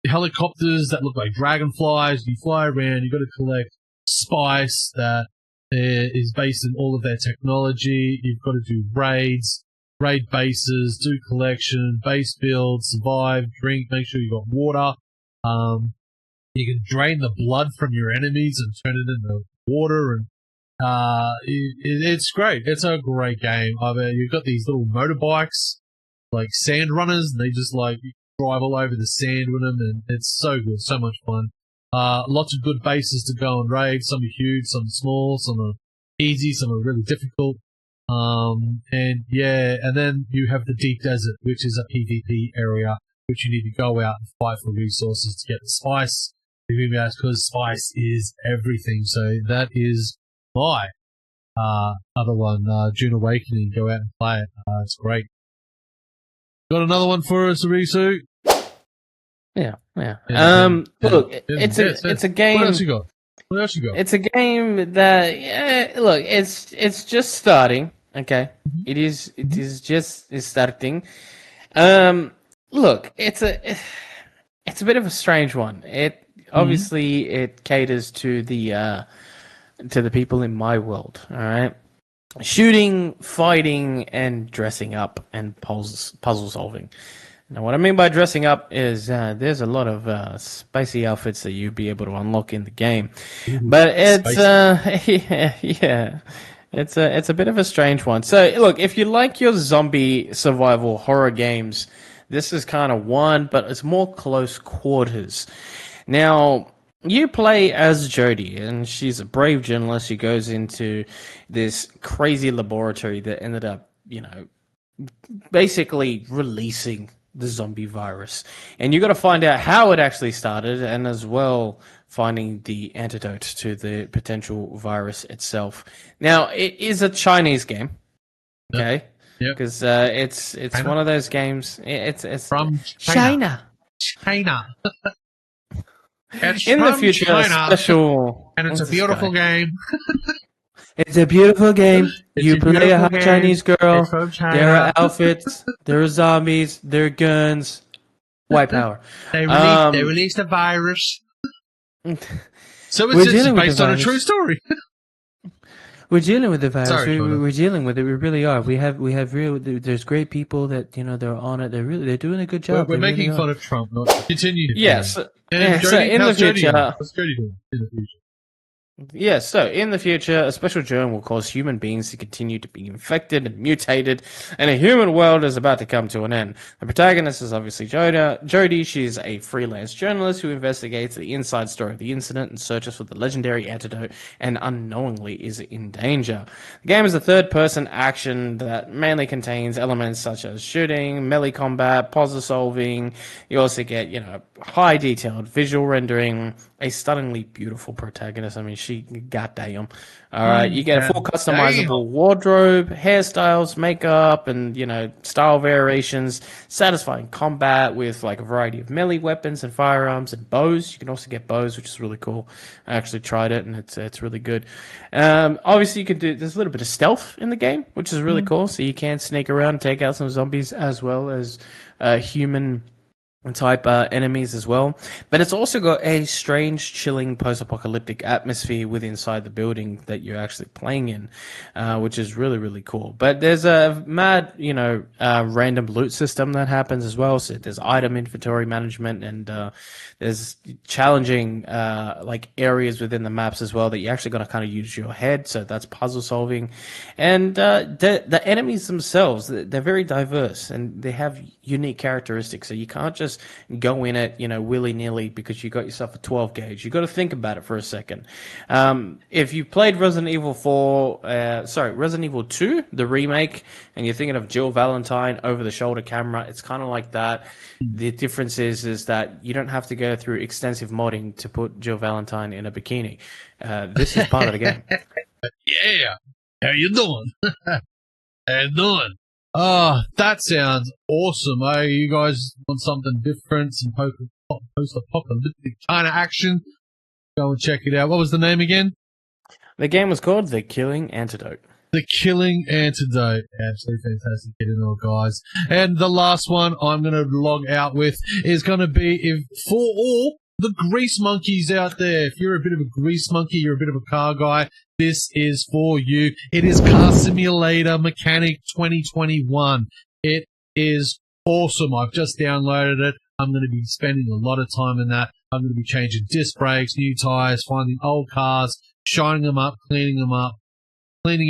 helicopters that look like dragonflies. You fly around. You got to collect spice that is based on all of their technology. You've got to do raids, raid bases, do collection, base build, survive, drink, make sure you got water. You can drain the blood from your enemies and turn it into water, and it's great. It's a great game. I mean, you've got these little motorbikes, like sand runners, and they just like drive all over the sand with them, and it's so good, so much fun. Lots of good bases to go and raid. Some are huge, some are small, some are easy, some are really difficult. And then you have the deep desert, which is a PvP area, which you need to go out and fight for resources to get the spice. Because spice is everything. So that is my other one, June Awakening. Go out and play it. It's great. Got another one for us, Ohrisu? Yeah. Look, it's a game. What else you got? It's a game that it's just starting. Okay, Mm-hmm. it is just starting. Look, it's a bit of a strange one. It obviously it caters to the people in my world. All right, shooting, fighting, and dressing up and puzzle solving. Now, what I mean by dressing up is there's a lot of spicy outfits that you'll be able to unlock in the game, but it's it's a bit of a strange one. So, look, if you like your zombie survival horror games, this is kind of one, but it's more close quarters. Now, you play as Jodie, and she's a brave journalist. She goes into this crazy laboratory that ended up, basically releasing the zombie virus. And you got to find out how it actually started, and as well finding the antidote to the potential virus itself. Now, it is a Chinese game, okay? Because it's China? one of those games. It's From China. It's In the from future, China, special. and it's a beautiful game. It's a beautiful game. You play a hot game. Chinese girl. It's from China. There are outfits. There are zombies. There are guns. White power. They released a virus. So We're it's dealing with based the on a virus. true story. We're dealing with the virus. Sorry, We're dealing with it. We really are. We have real. There's great people that they're on it. They're doing a good job. We're They making really fun are. of Trump. Not continue. Yes. And So Jodie, in the how's Jodie future. doing? What's Jodie doing in the future? Yes, so in the future, a special germ will cause human beings to continue to be infected and mutated, and a human world is about to come to an end. The protagonist is obviously Jodie. She's a freelance journalist who investigates the inside story of the incident and searches for the legendary antidote, and unknowingly is in danger. The game is a third-person action that mainly contains elements such as shooting, melee combat, puzzle solving. You also get, high-detailed visual rendering, a stunningly beautiful protagonist. I mean, she goddamn. All right, you get a full customizable wardrobe, hairstyles, makeup, and style variations. Satisfying combat with like a variety of melee weapons and firearms and bows. You can also get bows, which is really cool. I actually tried it, and it's really good. Obviously, you can do. There's a little bit of stealth in the game, which is really cool. So you can sneak around, and take out some zombies as well as human type enemies as well, but it's also got a strange, chilling, post-apocalyptic atmosphere within inside the building that you're actually playing in, which is really, really cool. But there's a mad, random loot system that happens as well. So there's item inventory management, and there's challenging like areas within the maps as well that you actually got to kind of use your head. So that's puzzle solving, and the enemies themselves, they're very diverse and they have unique characteristics. So you can't just go in it, willy-nilly because you got yourself a 12 gauge. You got to think about it for a second. If you played Resident Evil 2, the remake, and you're thinking of Jill Valentine over-the-shoulder camera, it's kind of like that. The difference is that you don't have to go through extensive modding to put Jill Valentine in a bikini. This is part of the game. Yeah. How you doing? How you doing? Oh, that sounds awesome. Hey, you guys want something different, some post-apocalyptic China action? Go and check it out. What was the name again? The game was called The Killing Antidote. The Killing Antidote. Absolutely fantastic. Get in there, guys. And the last one I'm going to log out with is going to be for all the grease monkeys out there. If you're a bit of a grease monkey, you're a bit of a car guy, this is for you. It is Car Simulator Mechanic 2021. It is awesome. I've just downloaded it. I'm going to be spending a lot of time in that. I'm going to be changing disc brakes, new tires, finding old cars, shining them up, cleaning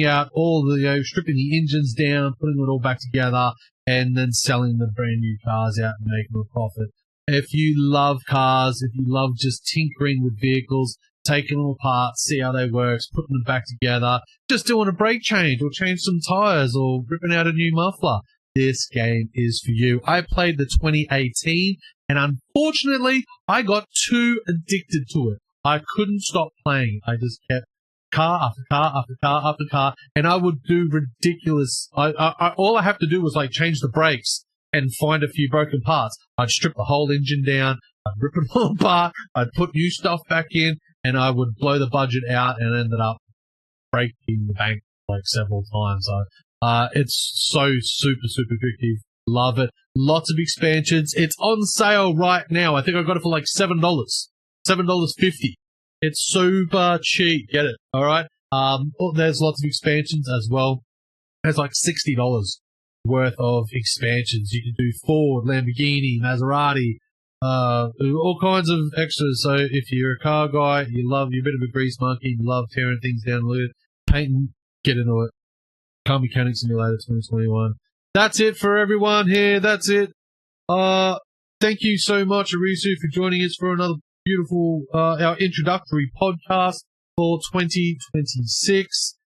out all the, stripping the engines down, putting it all back together, and then selling the brand new cars out and making a profit. If you love cars, if you love just tinkering with vehicles, taking them apart, see how they work, putting them back together, just doing a brake change or change some tires or ripping out a new muffler, this game is for you. I played the 2018 and unfortunately I got too addicted to it. I couldn't stop playing. I just kept car after car after car after car, and I would do ridiculous. All I have to do was like change the brakes and find a few broken parts. I'd strip the whole engine down, I'd rip it all apart, I'd put new stuff back in, and I would blow the budget out and ended up breaking the bank like several times. So, it's so super, super addictive. Love it. Lots of expansions. It's on sale right now. I think I got it for like $7. $7.50. It's super cheap. Get it. All right. There's lots of expansions as well. There's like $60 worth of expansions. You can do Ford, Lamborghini, Maserati, all kinds of extras. So if you're a car guy, you're a bit of a grease monkey, you love tearing things down, painting, get into it. Car Mechanic Simulator 2021. That's it for everyone here. That's it. Thank you so much, Ohrisu, for joining us for another beautiful, our introductory podcast for 2026.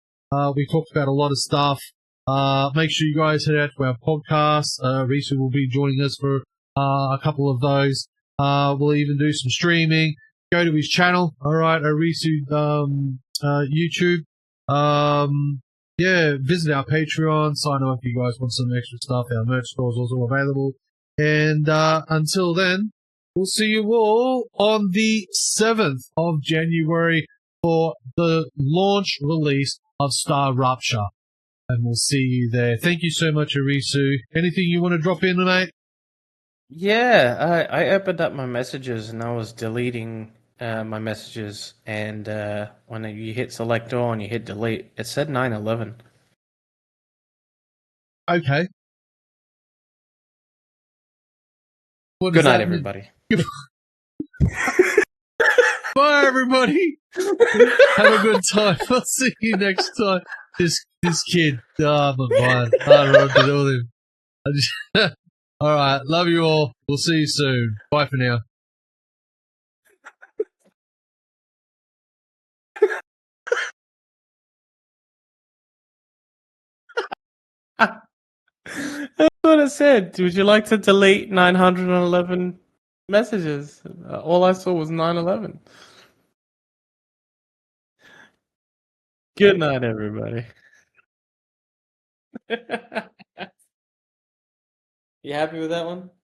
We talked about a lot of stuff. Make sure you guys head out to our podcast. Ohrisu will be joining us for a couple of those. We'll even do some streaming. Go to his channel. All right, Ohrisu, YouTube. Visit our Patreon. Sign up if you guys want some extra stuff. Our merch store is also available. And until then, we'll see you all on the 7th of January for the launch release of Star Rupture. And we'll see you there. Thank you so much, Ohrisu. Anything you want to drop in, mate? Yeah, I opened up my messages and I was deleting my messages. And when you hit select all and you hit delete, it said 9/11. Okay. Good night, everybody. Bye, everybody. Have a good time. I'll see you next time. This kid, my mind. I don't know what to do with him. All right. Love you all. We'll see you soon. Bye for now. That's what it said. Would you like to delete 911 messages? All I saw was 9/11. Good night, everybody. You happy with that one?